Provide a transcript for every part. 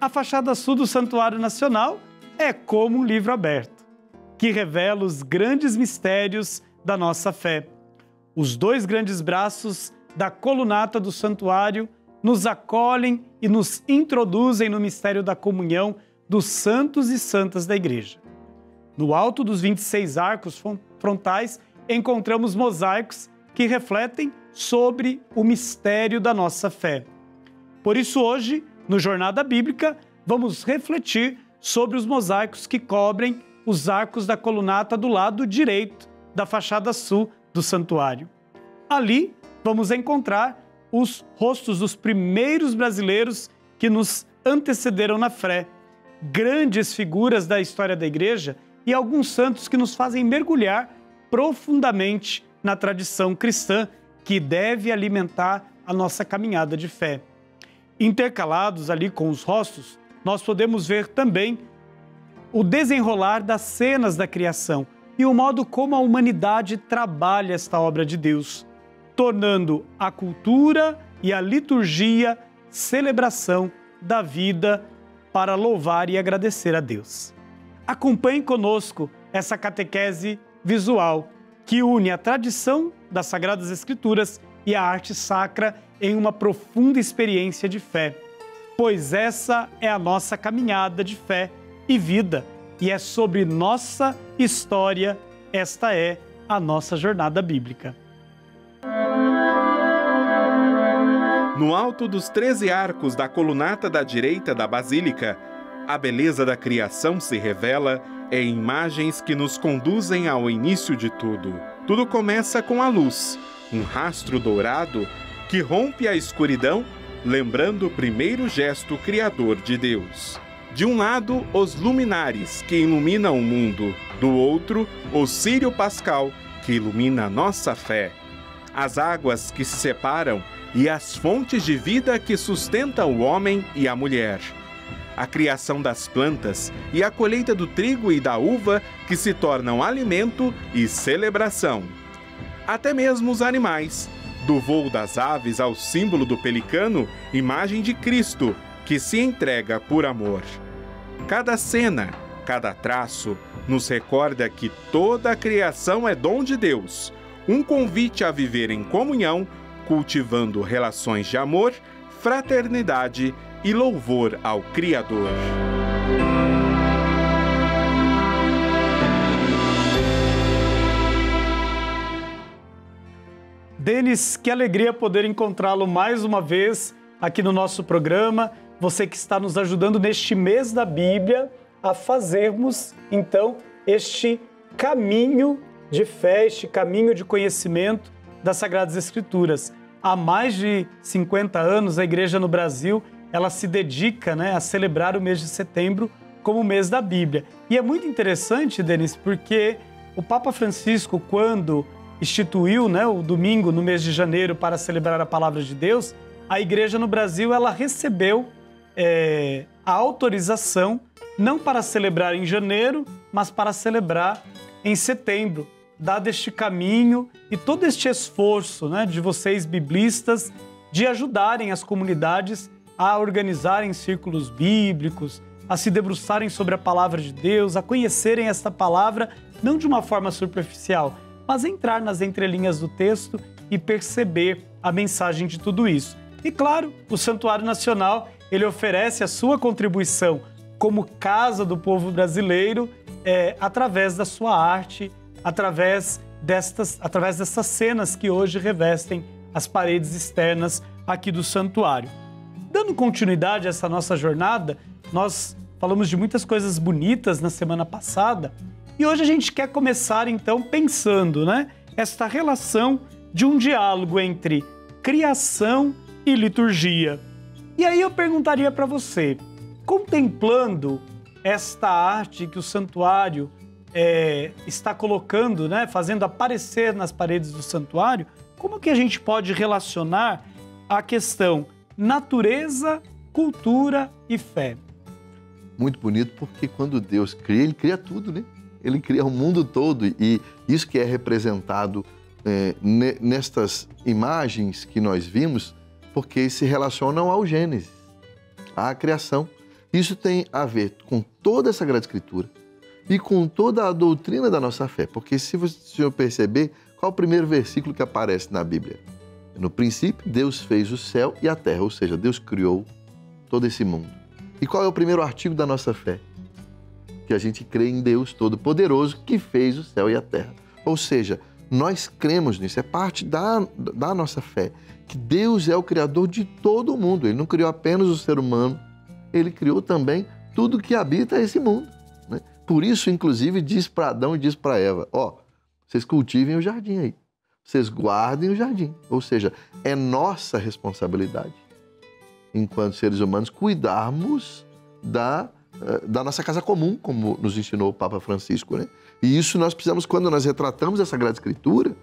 A fachada sul do Santuário Nacional é como um livro aberto, que revela os grandes mistérios da nossa fé. Os dois grandes braços da colunata do santuário nos acolhem e nos introduzem no mistério da comunhão dos santos e santas da Igreja. No alto dos 26 arcos frontais, encontramos mosaicos que refletem sobre o mistério da nossa fé. Por isso, hoje, no Jornada Bíblica, vamos refletir sobre os mosaicos que cobrem os arcos da colunata do lado direito da fachada sul do santuário. Ali, vamos encontrar os rostos dos primeiros brasileiros que nos antecederam na fé, grandes figuras da história da Igreja e alguns santos que nos fazem mergulhar profundamente na tradição cristã que deve alimentar a nossa caminhada de fé. Intercalados ali com os rostos, nós podemos ver também o desenrolar das cenas da criação e o modo como a humanidade trabalha esta obra de Deus, tornando a cultura e a liturgia celebração da vida para louvar e agradecer a Deus. Acompanhe conosco essa catequese visual que une a tradição das Sagradas Escrituras e a arte sacra em uma profunda experiência de fé, pois essa é a nossa caminhada de fé e vida, e é sobre nossa história, esta é a nossa jornada bíblica. No alto dos 13 arcos da colunata da direita da Basílica, a beleza da criação se revela em imagens que nos conduzem ao início de tudo. Tudo começa com a luz, um rastro dourado que rompe a escuridão, lembrando o primeiro gesto criador de Deus. De um lado, os luminares, que iluminam o mundo. Do outro, o círio pascal, que ilumina a nossa fé. As águas que se separam e as fontes de vida que sustentam o homem e a mulher. A criação das plantas e a colheita do trigo e da uva que se tornam alimento e celebração. Até mesmo os animais, do voo das aves ao símbolo do pelicano, imagem de Cristo, que se entrega por amor. Cada cena, cada traço, nos recorda que toda a criação é dom de Deus, um convite a viver em comunhão, cultivando relações de amor, fraternidade e louvor ao Criador. Denis, que alegria poder encontrá-lo mais uma vez aqui no nosso programa. Você que está nos ajudando neste mês da Bíblia a fazermos, então, este caminho de fé, este caminho de conhecimento das Sagradas Escrituras. Há mais de 50 anos, a Igreja no Brasil, ela se dedica, a celebrar o mês de setembro como o mês da Bíblia. E é muito interessante, Denis, porque o Papa Francisco, quando instituiu o domingo no mês de janeiro para celebrar a Palavra de Deus, a Igreja no Brasil ela recebeu a autorização não para celebrar em janeiro, mas para celebrar em setembro, dado este caminho e todo este esforço de vocês biblistas de ajudarem as comunidades a organizarem círculos bíblicos, a se debruçarem sobre a Palavra de Deus, a conhecerem esta palavra não de uma forma superficial, mas entrar nas entrelinhas do texto e perceber a mensagem de tudo isso. E claro, o Santuário Nacional, ele oferece a sua contribuição como casa do povo brasileiro através da sua arte, através dessas cenas que hoje revestem as paredes externas aqui do santuário. Dando continuidade a essa nossa jornada, nós falamos de muitas coisas bonitas na semana passada e hoje a gente quer começar então pensando, esta relação de um diálogo entre criação e liturgia. E aí eu perguntaria para você, contemplando esta arte que o santuário está colocando, fazendo aparecer nas paredes do santuário, como que a gente pode relacionar a questão natureza, cultura e fé? Muito bonito, porque quando Deus cria, Ele cria tudo, Ele cria o mundo todo e isso que é representado nestas imagens que nós vimos, porque se relacionam ao Gênesis, à criação. Isso tem a ver com toda a Sagrada Escritura e com toda a doutrina da nossa fé. Porque se o senhor perceber, qual é o primeiro versículo que aparece na Bíblia? No princípio, Deus fez o céu e a terra, ou seja, Deus criou todo esse mundo. E qual é o primeiro artigo da nossa fé? Que a gente crê em Deus Todo-Poderoso que fez o céu e a terra. Ou seja, nós cremos nisso, é parte da nossa fé, que Deus é o Criador de todo o mundo. Ele não criou apenas o ser humano, Ele criou também tudo que habita esse mundo, né? Por isso, inclusive, diz para Adão e diz para Eva, vocês cultivem o jardim aí, vocês guardem o jardim. Ou seja, é nossa responsabilidade, enquanto seres humanos, cuidarmos da nossa casa comum, como nos ensinou o Papa Francisco, né? E isso nós precisamos, quando nós retratamos a Sagrada Escritura,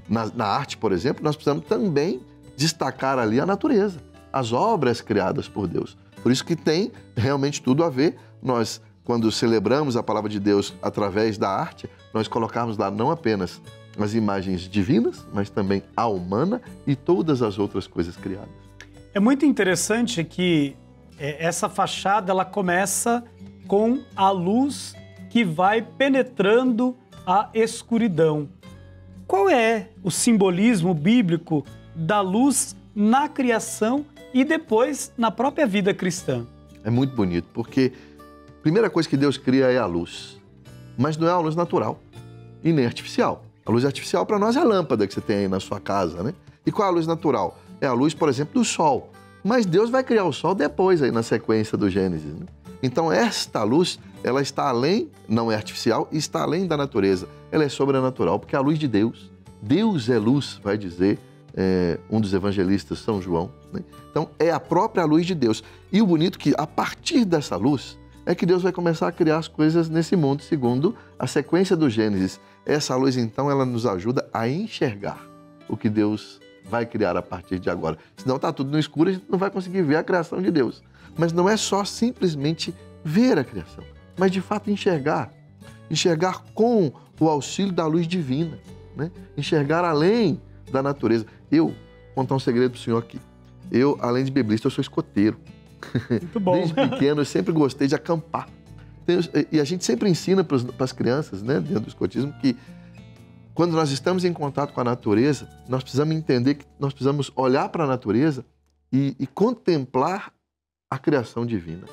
na arte, por exemplo, nós precisamos também destacar ali a natureza, as obras criadas por Deus. Por isso que tem realmente tudo a ver. Nós, quando celebramos a palavra de Deus através da arte, nós colocamos lá não apenas as imagens divinas, mas também a humana e todas as outras coisas criadas. É muito interessante que essa fachada ela começa com a luz que vai penetrando a escuridão. Qual é o simbolismo bíblico da luz na criação e depois na própria vida cristã? É muito bonito, porque a primeira coisa que Deus cria é a luz, mas não é uma luz natural e nem artificial. A luz artificial para nós é a lâmpada que você tem aí na sua casa, né? E qual é a luz natural? É a luz, por exemplo, do sol. Mas Deus vai criar o sol depois, aí na sequência do Gênesis, né? Então esta luz, ela está além, não é artificial, está além da natureza. Ela é sobrenatural, porque é a luz de Deus. Deus é luz, vai dizer um dos evangelistas, São João, né? Então é a própria luz de Deus. E o bonito é que a partir dessa luz é que Deus vai começar a criar as coisas nesse mundo, segundo a sequência do Gênesis. Essa luz, então, ela nos ajuda a enxergar o que Deus vai criar a partir de agora. Senão está tudo no escuro, a gente não vai conseguir ver a criação de Deus. Mas não é só simplesmente ver a criação, mas de fato enxergar. Enxergar com o auxílio da luz divina, né? Enxergar além da natureza. Eu vou contar um segredo para o senhor aqui. Eu, além de biblista, eu sou escoteiro. Muito bom. Desde pequeno eu sempre gostei de acampar. E a gente sempre ensina para as crianças, né, dentro do escotismo, que quando nós estamos em contato com a natureza, nós precisamos entender que nós precisamos olhar para a natureza e contemplar a criação divina.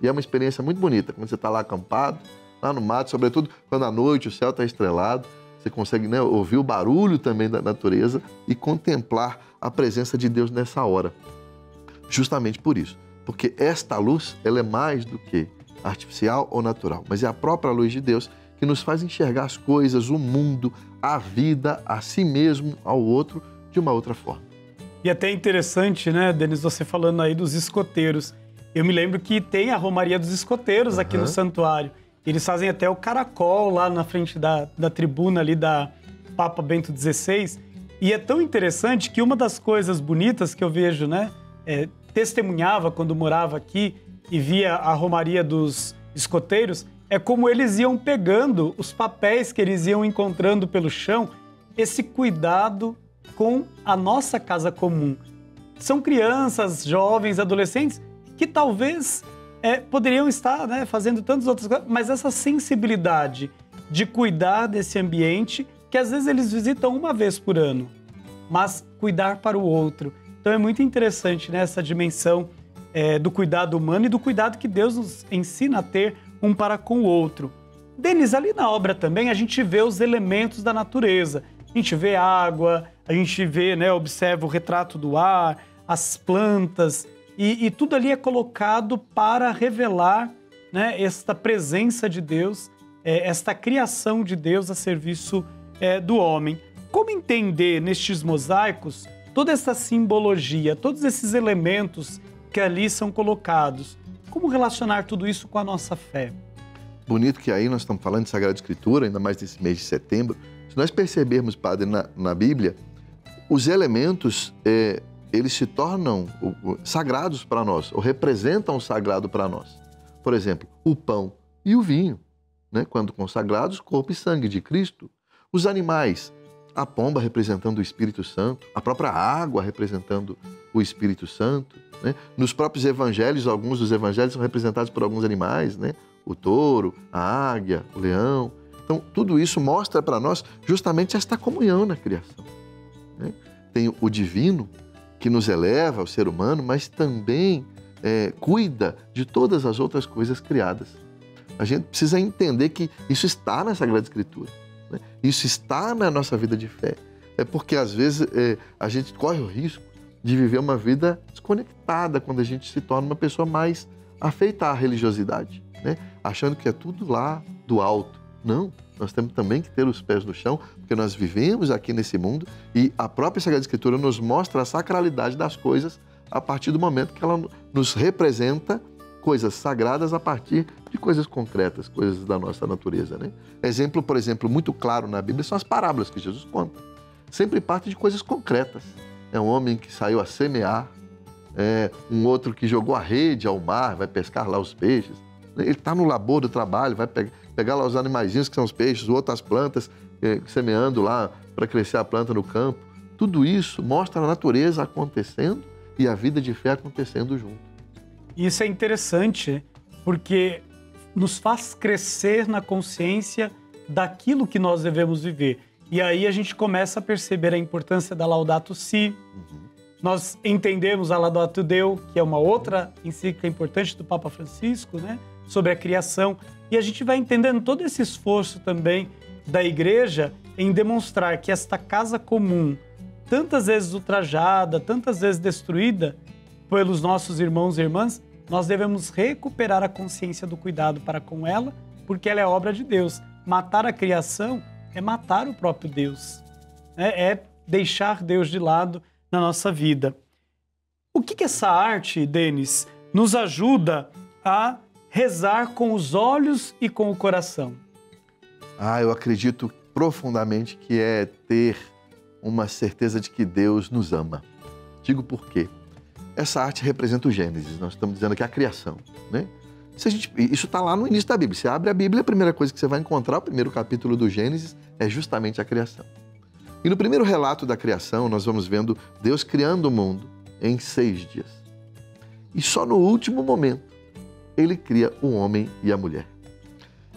E é uma experiência muito bonita, quando você está lá acampado, lá no mato, sobretudo quando à noite o céu está estrelado, você consegue, né, ouvir o barulho também da natureza e contemplar a presença de Deus nessa hora. Justamente por isso, porque esta luz, ela é mais do que artificial ou natural, mas é a própria luz de Deus que nos faz enxergar as coisas, o mundo, a vida, a si mesmo, ao outro, de uma outra forma. E até interessante, né, Denis, você falando aí dos escoteiros. Eu me lembro que tem a Romaria dos Escoteiros aqui no santuário. Eles fazem até o caracol lá na frente da tribuna ali da Papa Bento XVI. E é tão interessante que uma das coisas bonitas que eu vejo, né, testemunhava quando morava aqui e via a Romaria dos Escoteiros, é como eles iam pegando os papéis que eles iam encontrando pelo chão, esse cuidado com a nossa casa comum. São crianças, jovens, adolescentes que talvez poderiam estar, né, fazendo tantas outras coisas, mas essa sensibilidade de cuidar desse ambiente, que às vezes eles visitam uma vez por ano, mas cuidar para o outro. Então é muito interessante, né, essa dimensão do cuidado humano e do cuidado que Deus nos ensina a ter um para com o outro. Denis, ali na obra também a gente vê os elementos da natureza. A gente vê água, a gente vê, né, observa o retrato do ar, as plantas, e tudo ali é colocado para revelar, né, esta presença de Deus, esta criação de Deus a serviço do homem. Como entender nestes mosaicos toda essa simbologia, todos esses elementos que ali são colocados? Como relacionar tudo isso com a nossa fé? Bonito que aí nós estamos falando de Sagrada Escritura, ainda mais nesse mês de setembro. Se nós percebermos, padre, na Bíblia, os elementos, eles se tornam sagrados para nós, ou representam o sagrado para nós. Por exemplo, o pão e o vinho, né? Quando consagrados, corpo e sangue de Cristo. Os animais, a pomba representando o Espírito Santo, a própria água representando o Espírito Santo, né? Nos próprios evangelhos, alguns dos evangelhos são representados por alguns animais, né? O touro, a águia, o leão. Então, tudo isso mostra para nós justamente esta comunhão na criação, né? Tem o divino que nos eleva, o ser humano, mas também cuida de todas as outras coisas criadas. A gente precisa entender que isso está na Sagrada Escritura, né? Isso está na nossa vida de fé. É porque, às vezes, a gente corre o risco de viver uma vida desconectada quando a gente se torna uma pessoa mais afeita à religiosidade, né? Achando que é tudo lá do alto. Não, nós temos também que ter os pés no chão, porque nós vivemos aqui nesse mundo e a própria Sagrada Escritura nos mostra a sacralidade das coisas a partir do momento que ela nos representa coisas sagradas a partir de coisas concretas, coisas da nossa natureza, né? Exemplo, por exemplo, muito claro na Bíblia são as parábolas que Jesus conta. Sempre parte de coisas concretas. É um homem que saiu a semear, um outro que jogou a rede ao mar, vai pescar lá os peixes. Ele está no labor do trabalho, vai pegar lá os animaizinhos que são os peixes, o outro as plantas, semeando lá para crescer a planta no campo. Tudo isso mostra a natureza acontecendo e a vida de fé acontecendo junto. Isso é interessante porque nos faz crescer na consciência daquilo que nós devemos viver. E aí a gente começa a perceber a importância da Laudato Si. Nós entendemos a Laudato Deo, que é uma outra encíclica importante do Papa Francisco, né, sobre a criação. E a gente vai entendendo todo esse esforço também da Igreja em demonstrar que esta casa comum, tantas vezes ultrajada, tantas vezes destruída pelos nossos irmãos e irmãs, nós devemos recuperar a consciência do cuidado para com ela, porque ela é obra de Deus. Matar a criação é matar o próprio Deus, é deixar Deus de lado na nossa vida. O que essa arte, Denis, nos ajuda a rezar com os olhos e com o coração? Eu acredito profundamente que é ter uma certeza de que Deus nos ama. Digo por quê. Essa arte representa o Gênesis, nós estamos dizendo que é a criação, né? Isso está lá no início da Bíblia. Você abre a Bíblia, a primeira coisa que você vai encontrar, o primeiro capítulo do Gênesis, é justamente a criação. E no primeiro relato da criação, nós vamos vendo Deus criando o mundo em 6 dias. E só no último momento, Ele cria o homem e a mulher.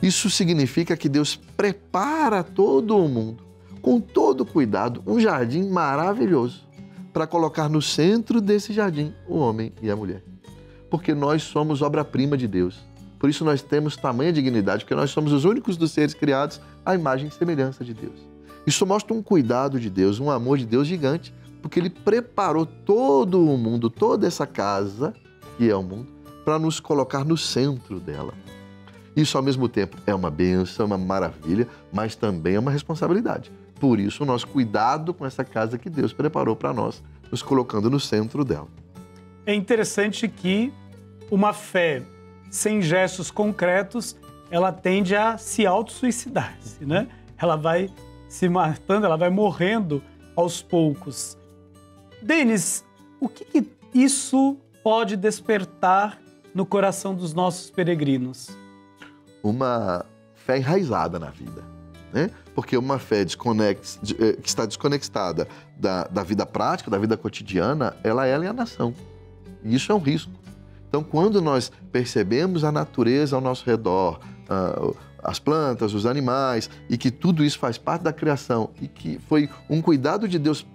Isso significa que Deus prepara todo o mundo, com todo cuidado, um jardim maravilhoso, para colocar no centro desse jardim o homem e a mulher. Porque nós somos obra-prima de Deus. Por isso nós temos tamanha dignidade, porque nós somos os únicos dos seres criados à imagem e semelhança de Deus. Isso mostra um cuidado de Deus, um amor de Deus gigante, porque Ele preparou todo o mundo, toda essa casa, que é o mundo, para nos colocar no centro dela. Isso, ao mesmo tempo, é uma bênção, uma maravilha, mas também é uma responsabilidade. Por isso, o nosso cuidado com essa casa que Deus preparou para nós, nos colocando no centro dela. É interessante que uma fé sem gestos concretos, ela tende a se auto-suicidar-se, né? Ela vai se matando, ela vai morrendo aos poucos. Denis, o que isso pode despertar no coração dos nossos peregrinos? Uma fé enraizada na vida, né? Porque uma fé que está desconectada da vida prática, da vida cotidiana, ela é alienação. E isso é um risco. Então, quando nós percebemos a natureza ao nosso redor, as plantas, os animais, e que tudo isso faz parte da criação, e que foi um cuidado de Deus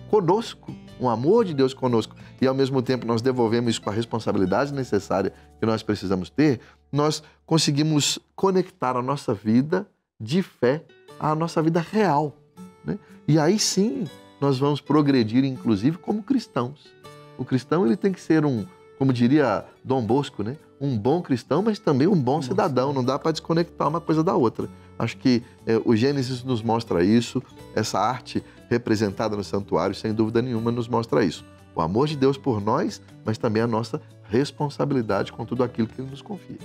conosco, um amor de Deus conosco, e ao mesmo tempo nós devolvemos isso com a responsabilidade necessária que nós precisamos ter, nós conseguimos conectar a nossa vida de fé à nossa vida real, né? E aí sim nós vamos progredir, inclusive, como cristãos. O cristão ele tem que ser como diria Dom Bosco, né? Um bom cristão, mas também um bom cidadão. Não dá para desconectar uma coisa da outra. Acho que o Gênesis nos mostra isso, essa arte representada no santuário, sem dúvida nenhuma, nos mostra isso. O amor de Deus por nós, mas também a nossa responsabilidade com tudo aquilo que Ele nos confia.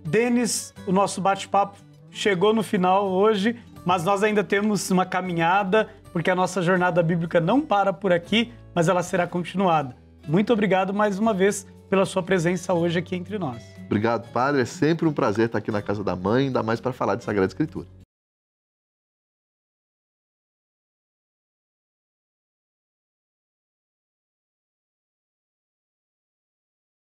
Denis, o nosso bate-papo chegou no final hoje, mas nós ainda temos uma caminhada, porque a nossa jornada bíblica não para por aqui, mas ela será continuada. Muito obrigado mais uma vez pela sua presença hoje aqui entre nós. Obrigado, Padre. É sempre um prazer estar aqui na Casa da Mãe, ainda mais para falar de Sagrada Escritura.